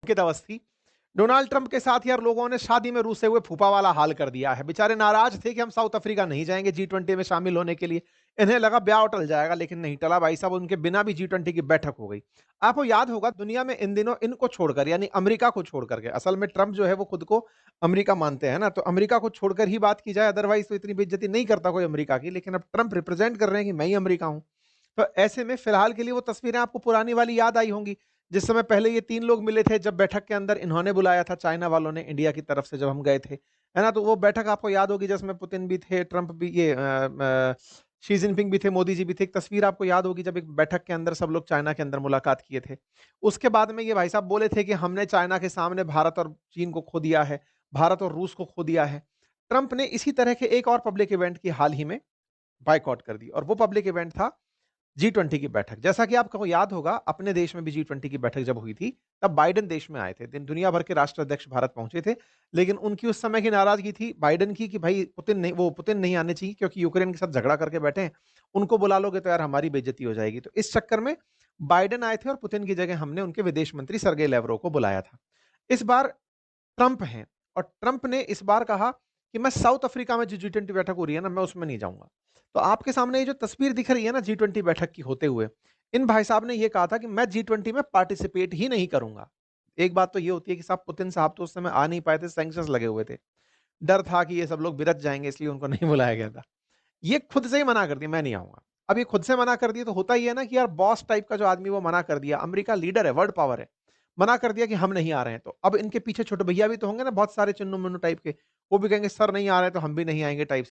की Awasthi Donald Trump के साथ यार लोगों ने शादी में रूसे हुए फूफा वाला हाल कर दिया है। बेचारे नाराज थे कि हम साउथ अफ्रीका नहीं जाएंगे G20 में शामिल होने के लिए। इन्हें लगा ब्याह टल जाएगा, लेकिन नहीं टला भाई साहब। उनके बिना भी G20 की बैठक हो गई। आपको याद होगा दुनिया में इन दिनों इनको छोड़कर यानी अमेरिका को छोड़कर के, असल में ट्रंप जो है वो खुद को अमेरिका मानते हैं ना, तो अमेरिका को छोड़कर ही बात की जाए, अदरवाइज तो इतनी बेइज्जती नहीं करता कोई अमेरिका की। लेकिन अब ट्रंप रिप्रेजेंट कर रहे हैं कि मैं ही अमेरिका हूं। तो ऐसे में फिलहाल के लिए वो तस्वीरें आपको पुरानी वाली याद आई होंगी, जिस समय पहले ये 3 लोग मिले थे, जब बैठक के अंदर इन्होंने बुलाया था चाइना वालों ने इंडिया की तरफ से, जब हम गए थे, है ना? तो वो बैठक आपको याद होगी जिसमें पुतिन भी थे, ट्रंप भी, शी जिनपिंग भी थे, मोदी जी भी थे। एक तस्वीर आपको याद होगी जब एक बैठक के अंदर सब लोग चाइना के अंदर मुलाकात किए थे। उसके बाद में ये भाई साहब बोले थे कि हमने चाइना के सामने भारत और चीन को खो दिया है, भारत और रूस को खो दिया है। ट्रंप ने इसी तरह के एक और पब्लिक इवेंट की हाल ही में बायकॉट कर दी, और वो पब्लिक इवेंट था G20 की बैठक। जैसा कि आपको याद होगा अपने देश में भी G20 की बैठक जब हुई थी, तब बाइडेन देश में आए थे। दुनिया भर के राष्ट्राध्यक्ष भारत पहुंचे थे, लेकिन उनकी उस समय की नाराजगी थी बाइडेन की कि भाई पुतिन नहीं आने चाहिए, क्योंकि यूक्रेन के साथ झगड़ा करके बैठे हैं। उनको बुला लोगे तो यार हमारी बेइज्जती हो जाएगी। तो इस चक्कर में बाइडेन आए थे और पुतिन की जगह हमने उनके विदेश मंत्री सर्गेई लैवरोव को बुलाया था। इस बार ट्रंप हैं, और ट्रंप ने इस बार कहा कि मैं साउथ अफ्रीका में जो G20 बैठक हो रही है ना, मैं उसमें नहीं जाऊंगा। तो आपके सामने ये जो तस्वीर दिख रही है ना G20 बैठक की होते हुए, इन भाई साहब ने ये कहा था कि मैं G20 में पार्टिसिपेट ही नहीं करूंगा। एक बात तो ये होती है कि साहब पुतिन साहब तो उस समय आ नहीं पाए थे, सैंक्शंस लगे हुए थे। डर था कि ये सब लोग बिरत जाएंगे, इसलिए उनको नहीं बुलाया गया था। ये खुद से ही मना कर दिया, मैं नहीं आऊंगा। अब ये खुद से मना कर दिया तो होता ही है ना कि यार बॉस टाइप का जो आदमी वो मना कर दिया, अमेरिका लीडर है, वर्ल्ड पावर है, मना कर दिया कि हम नहीं आ रहे हैं। तो अब इनके पीछे छोटे भैया भी तो होंगे ना बहुत सारे चुन्नू मुन्नू टाइप के, वो भी कहेंगे सर नहीं आ रहे तो हम भी नहीं आएंगे टाइप।